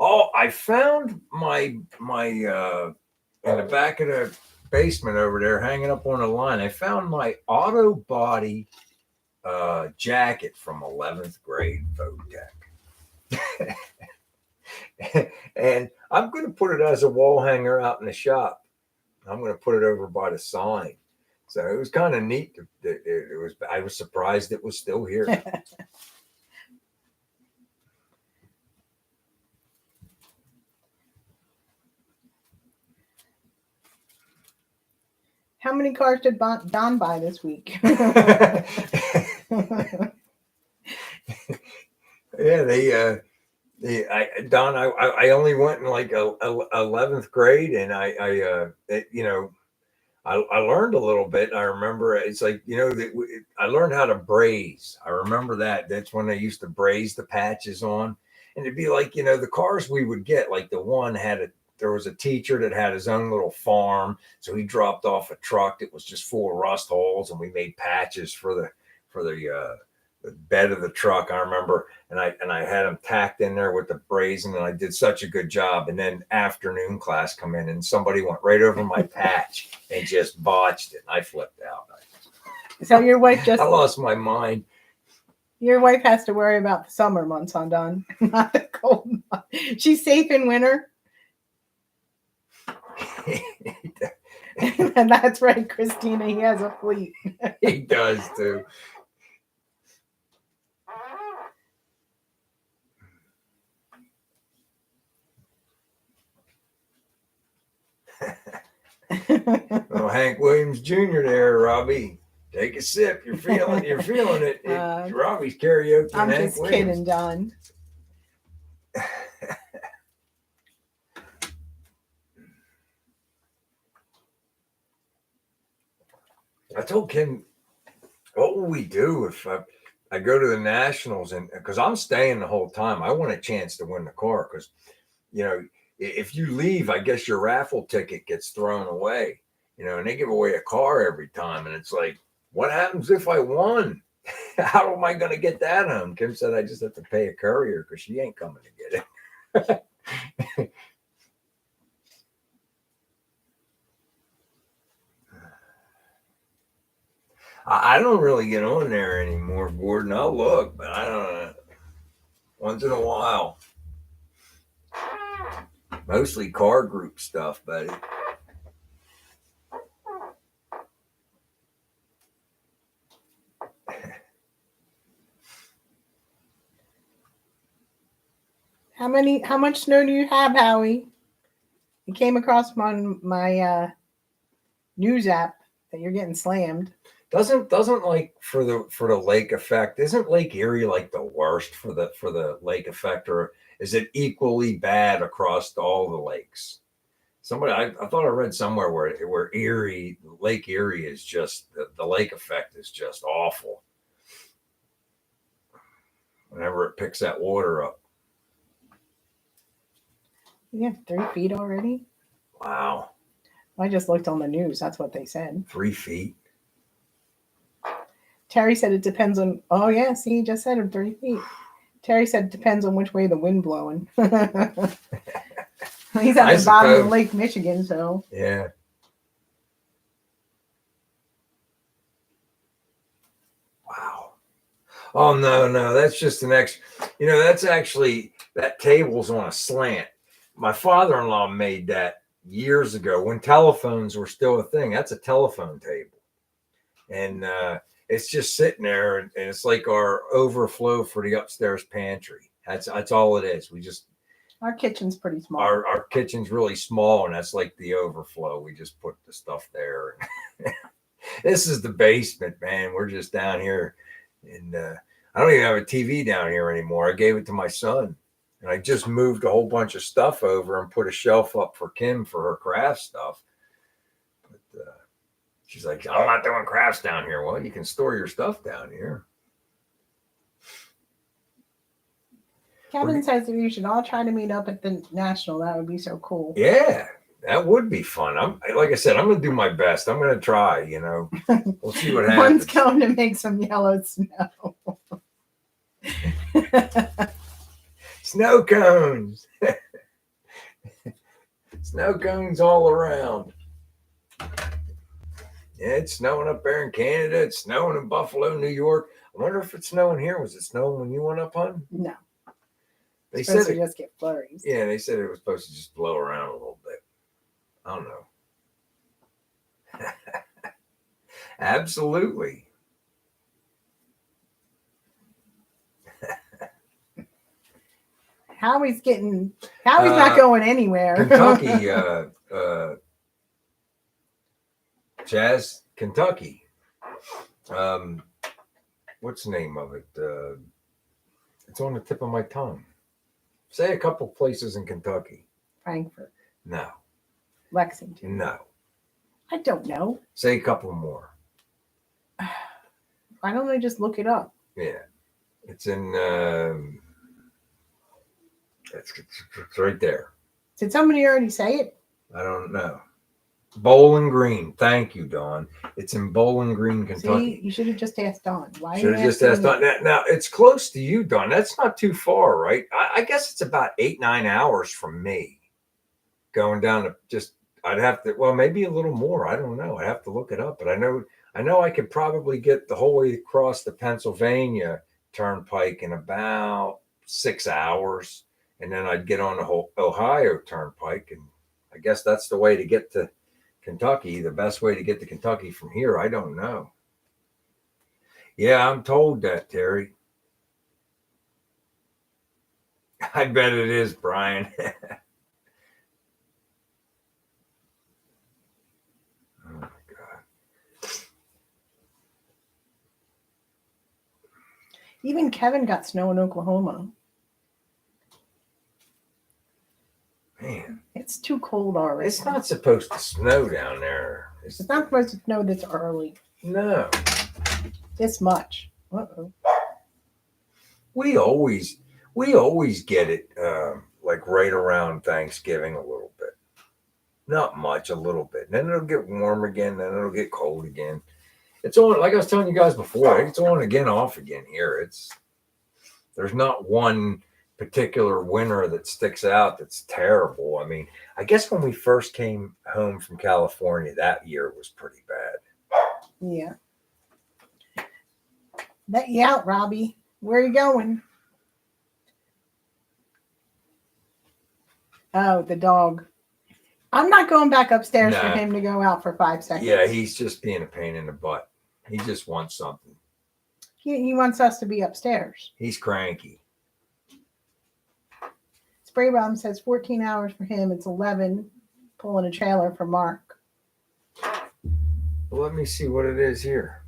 Oh, I found my in the back of the basement over there, hanging up on the line. I found my auto body jacket from 11th grade Vodec. And I'm going to put it as a wall hanger out in the shop. I'm going to put it over by the sign. So it was kind of neat. I was surprised it was still here. How many cars did Don buy this week? Yeah, Don, I only went in like 11th grade, and I learned a little bit. I remember it's like, I learned how to braze. I remember that. That's when they used to braze the patches on, and it'd be like, the cars we would get, like the one there was a teacher that had his own little farm, so he dropped off a truck that was just full of rust holes, and we made patches for the bed of the truck. I remember, and I had them tacked in there with the brazing, and I did such a good job. And then afternoon class come in, and somebody went right over my patch and just botched it. And I flipped out. So your wife I lost my mind. Your wife has to worry about the summer months, on Don, not the cold months. She's safe in winter. And that's right, Christina. He has a fleet. He does too. Oh, Hank Williams Jr. there, Robbie. Take a sip. You're feeling it. Robbie's karaoke. I'm Hank just Williams. kidding, Don. I told Kim, what will we do if I go to the Nationals? And because I'm staying the whole time, I want a chance to win the car. Because, if you leave, I guess your raffle ticket gets thrown away, and they give away a car every time. And it's like, what happens if I won? How am I going to get that home? Kim said I just have to pay a courier because she ain't coming to get it. I don't really get on there anymore, Gordon. I'll look, but I don't know. Once in a while. Mostly car group stuff, buddy. How much snow do you have, Howie? You came across my news app that you're getting slammed. Doesn't like for the lake effect, isn't Lake Erie like the worst for the lake effect, or is it equally bad across all the lakes? I thought I read somewhere where Lake Erie is just the lake effect is just awful. Whenever it picks that water up. Yeah, 3 feet already. Wow. I just looked on the news. That's what they said. 3 feet. Terry said it depends on. Oh yeah, see, he just said it 3 feet. Terry said it depends on which way the wind blowing. He's at the bottom of Lake Michigan, so yeah. Wow. Oh no, that's just an extra. That's actually that table's on a slant. My father-in-law made that years ago when telephones were still a thing. That's a telephone table, and it's just sitting there, and it's like our overflow for the upstairs pantry. That's all it is. Our kitchen's pretty small. Our kitchen's really small, and that's like the overflow. We just put the stuff there. This is the basement, man. We're just down here, and I don't even have a TV down here anymore. I gave it to my son, and I just moved a whole bunch of stuff over and put a shelf up for Kim for her craft stuff. But she's like, I'm not doing crafts down here. Well, you can store your stuff down here. Kevin says that we should all try to meet up at the National. That would be so cool. Yeah, that would be fun. Like I said, I'm going to do my best. I'm going to try, We'll see what happens. One's going to make some yellow snow. Snow cones. Snow cones all around. Yeah, it's snowing up there in Canada. It's snowing in Buffalo, New York. I wonder if it's snowing here. Was it snowing when you went up hunting? No. They said it just get flurries. Yeah, they said it was supposed to just blow around a little bit. I don't know. Absolutely. Howie's not going anywhere. Kentucky, Jazz, Kentucky. What's the name of it? It's on the tip of my tongue. Say a couple places in Kentucky. Frankfurt. No. Lexington. No. I don't know. Say a couple more. Why don't I just look it up? Yeah. It's in it's right there. Did somebody already say it? I don't know. Bowling Green. Thank you, Dawn. It's in Bowling Green, Kentucky. See, you should have just asked Dawn. Why? Should have just asked Dawn. Now, it's close to you, Dawn. That's not too far, right? I guess it's about 8-9 hours from me. Going down to I'd have to, well, maybe a little more. I don't know. I'd have to look it up. But I know I could probably get the whole way across the Pennsylvania Turnpike in about 6 hours. And then I'd get on the whole Ohio Turnpike. And I guess that's the way to get to Kentucky. The best way to get to Kentucky from here, I don't know. Yeah, I'm told that, Terry. I bet it is, Brian. Oh, my God. Even Kevin got snow in Oklahoma. Man. It's too cold already. It's not supposed to snow down there. It's not supposed to snow this early. No. This much. Uh-oh. We always get it like right around Thanksgiving a little bit. Not much, a little bit. Then it'll get warm again, then it'll get cold again. It's on, like I was telling you guys before, it's on again, off again here. There's not one particular winter that sticks out that's terrible. I mean, I guess when we first came home from California, that year was pretty bad. Yeah. Let you out, Robbie. Where are you going? Oh, the dog. I'm not going back upstairs for him to go out for 5 seconds. Yeah, he's just being a pain in the butt. He just wants something. He wants us to be upstairs. He's cranky. Spray Bomb says 14 hours for him. It's 11 pulling a trailer for Mark. Well, let me see what it is here.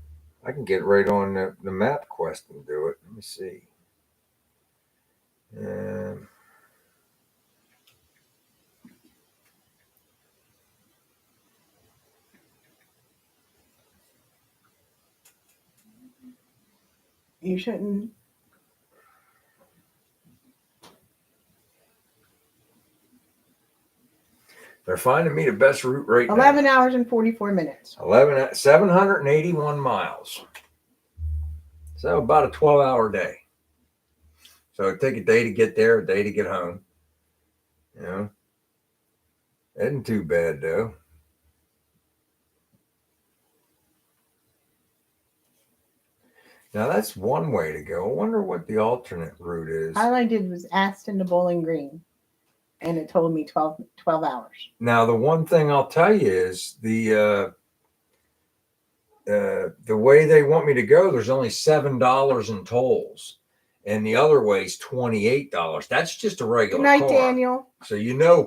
I can get right on the map quest and do it. Let me see. You shouldn't. They're finding me the best route right 11 now. hours and 44 minutes. 781 miles. So about a 12-hour day. So it'd take a day to get there, a day to get home. You know, isn't too bad though. Now that's one way to go. I wonder what the alternate route is. All I did was Aston to Bowling Green, and it told me 12 hours. Now the one thing I'll tell you is the way they want me to go. There's only $7 in tolls, and the other way's $28. That's just a regular Good night, car. Daniel. So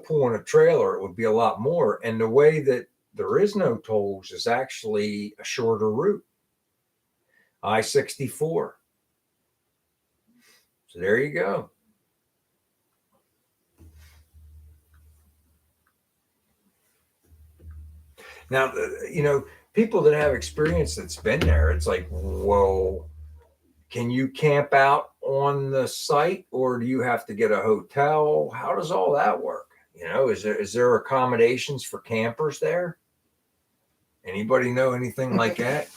pulling a trailer, it would be a lot more. And the way that there is no tolls is actually a shorter route. I-64. So there you go. Now, people that have experience that's been there, it's like, whoa, can you camp out on the site or do you have to get a hotel? How does all that work? Is there accommodations for campers there? Anybody know anything like that?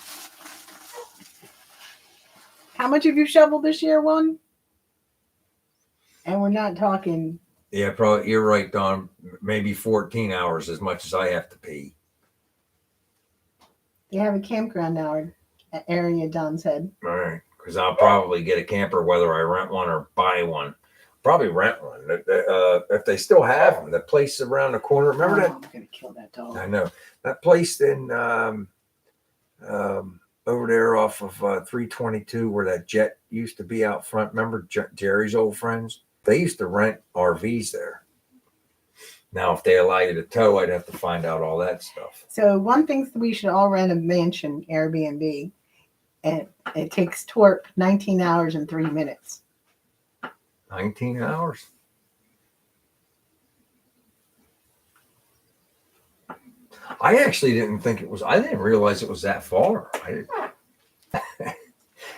How much have you shoveled this year, one? And we're not talking. Yeah, probably. You're right, Don. Maybe 14 hours as much as I have to pee. They have a campground now at area Don's head. All right. Because I'll probably get a camper whether I rent one or buy one. Probably rent one. If they still have them. The place around the corner. Remember that? I'm going to kill that dog. I know. That place in over there off of 322 where that jet used to be out front. Remember Jerry's old friends? They used to rent RVs there. Now, if they allow you to tow, I'd have to find out all that stuff. So one thing we should all rent a mansion Airbnb, and it takes Torque 19 hours and 3 minutes. 19 hours? I actually didn't think it was. I didn't realize it was that far.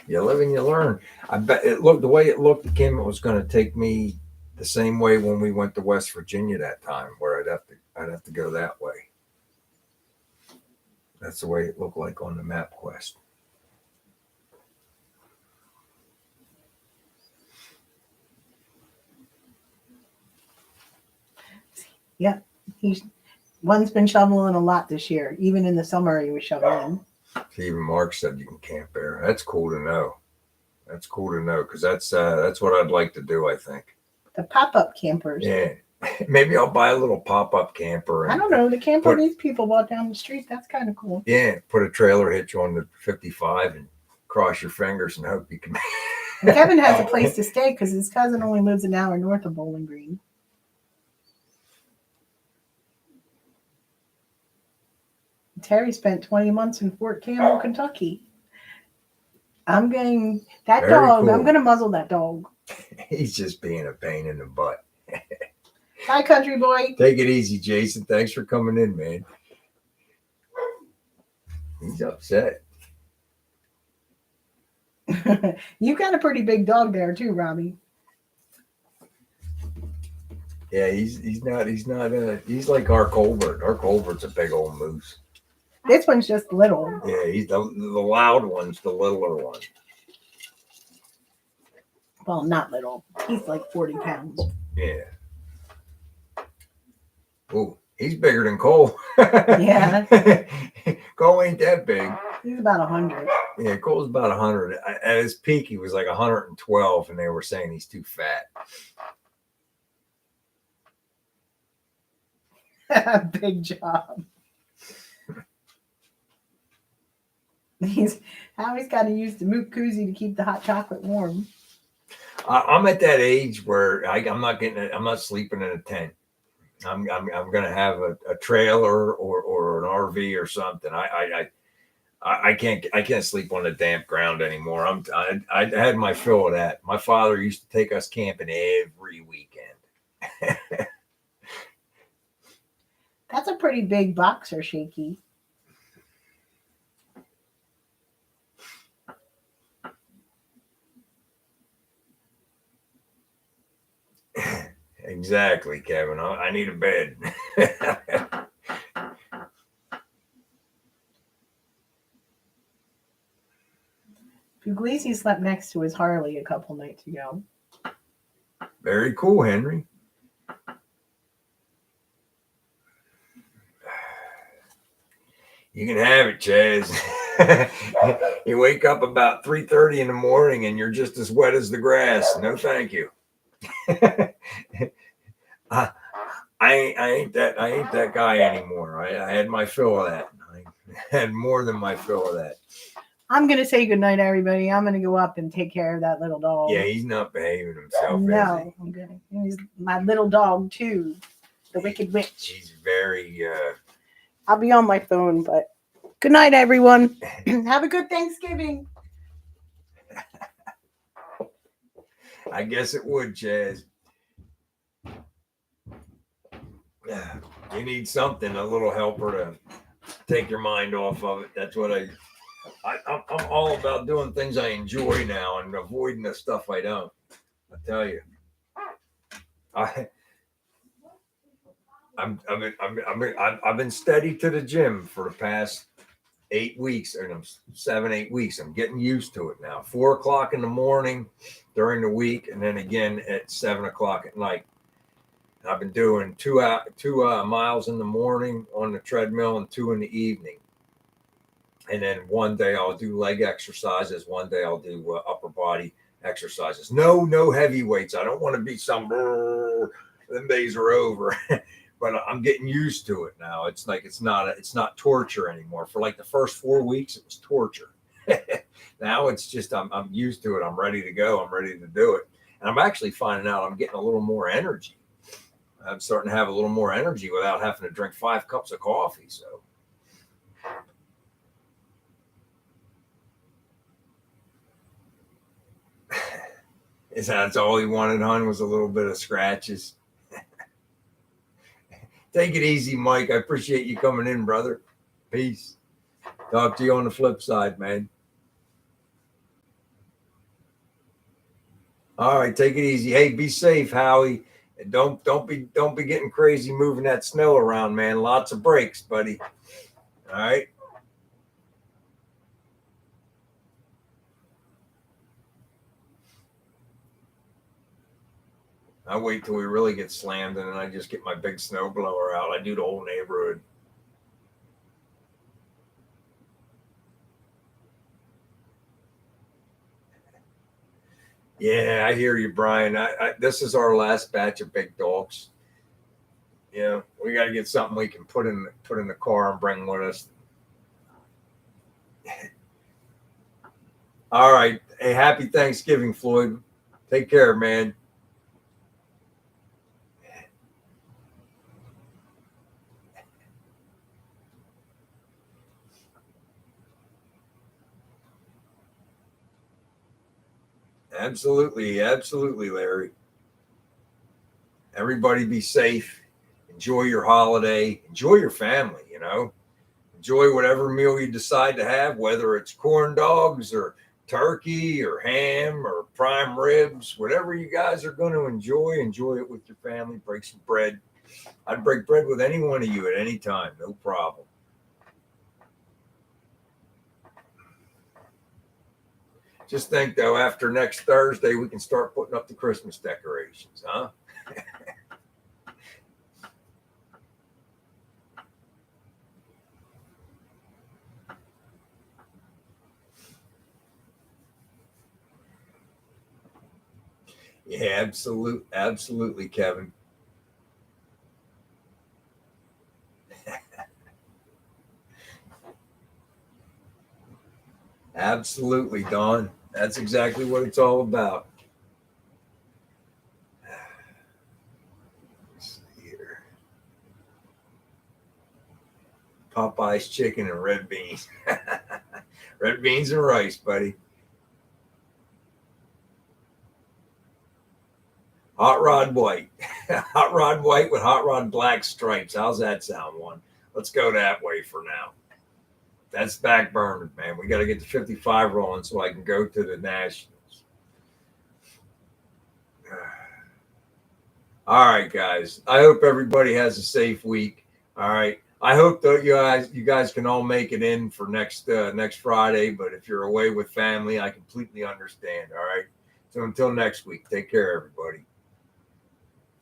You live and you learn. I bet it looked the way it looked, Kim. It was going to take me the same way when we went to West Virginia that time, where I'd have to go that way. That's the way it looked like on the MapQuest. Yeah, one's been shoveling a lot this year. Even in the summer, he was shoveling. Even Mark said you can camp there. That's cool to know. That's cool to know because that's what I'd like to do. I think the pop-up campers. Yeah, maybe I'll buy a little pop-up camper. I don't know, the camper these people bought down the street. That's kind of cool. Yeah, put a trailer hitch on the 55 and cross your fingers and hope you can. Kevin has a place to stay because his cousin only lives an hour north of Bowling Green. Terry spent 20 months in Fort Campbell, Kentucky. I'm going to muzzle that dog. He's just being a pain in the butt. Hi, country boy. Take it easy, Jason. Thanks for coming in, man. He's upset. You got a pretty big dog there too, Robbie. Yeah, he's like our Colbert. Our Colbert's a big old moose. This one's just little. Yeah, he's the loud one's the littler one. Well, not little. He's like 40 pounds. Yeah. Oh, he's bigger than Cole. Yeah. Cole ain't that big. He's about 100. Yeah, Cole's about 100. At his peak, he was like 112, and they were saying he's too fat. Big job. He's got to use the moot koozie to keep the hot chocolate warm. I'm at that age where I'm not sleeping in a tent. I'm going to have a trailer or an RV or something. I can't sleep on the damp ground anymore. I had my fill of that. My father used to take us camping every weekend. That's a pretty big boxer, Shaky. Exactly, Kevin. I need a bed. Puglisi slept next to his Harley a couple nights ago. Very cool, Henry. You can have it, Chaz. You wake up about 3:30 in the morning and you're just as wet as the grass. No, thank you. I, I ain't that guy anymore. I had my fill of that. I had more than my fill of that. I'm gonna say goodnight, everybody. I'm gonna go up and take care of that little dog. Yeah, he's not behaving himself. No, I'm gonna. He's my little dog too, the Wicked Witch. He's very. I'll be on my phone, but good night, everyone. Have a good Thanksgiving. I guess it would, Chaz. You need something, a little helper to take your mind off of it. That's what I'm all about doing things I enjoy now and avoiding the stuff I don't. I tell you, I've been steady to the gym for the past 8 weeks, or 7-8 weeks. I'm getting used to it now. 4 o'clock in the morning during the week, and then again at 7 o'clock at night. I've been doing two miles in the morning on the treadmill and 2 in the evening. And then one day I'll do leg exercises. One day I'll do upper body exercises. No heavy weights. I don't want to be some. Them days are over. But I'm getting used to it now. It's like it's not torture anymore. For like the first 4 weeks, it was torture. Now it's just I'm used to it. I'm ready to go. I'm ready to do it. And I'm actually finding out I'm getting a little more energy. I'm starting to have a little more energy without having to drink 5 cups of coffee. So. Is that's all he wanted, hon, was a little bit of scratches. Take it easy, Mike. I appreciate you coming in, brother. Peace. Talk to you on the flip side, man. All right, take it easy. Hey, be safe, Howie. And don't be getting crazy moving that snow around, man. Lots of breaks, buddy. All right. I wait till we really get slammed, and then I just get my big snow blower out. I do the whole neighborhood. Yeah, I hear you, Brian. This is our last batch of big dogs. Yeah, we got to get something we can put in the car and bring with us. All right. Hey, happy Thanksgiving, Floyd. Take care, man. Absolutely, Larry. Everybody be safe. Enjoy your holiday. Enjoy your family, Enjoy whatever meal you decide to have, whether it's corn dogs or turkey or ham or prime ribs, whatever you guys are going to enjoy it with your family. Break some bread. I'd break bread with any one of you at any time. No problem. Just think, though, after next Thursday, we can start putting up the Christmas decorations, huh? Yeah, absolutely, Kevin. Absolutely, Dawn. That's exactly what it's all about. Let's see here. Popeye's chicken and red beans. Red beans and rice, buddy. Hot rod white. Hot rod white with hot rod black stripes. How's that sound, one? Let's go that way for now. That's backburnered, man. We got to get the 55 rolling so I can go to the Nationals. All right, guys. I hope everybody has a safe week. All right. I hope that you guys can all make it in for next Friday. But if you're away with family, I completely understand. All right. So until next week, take care, everybody.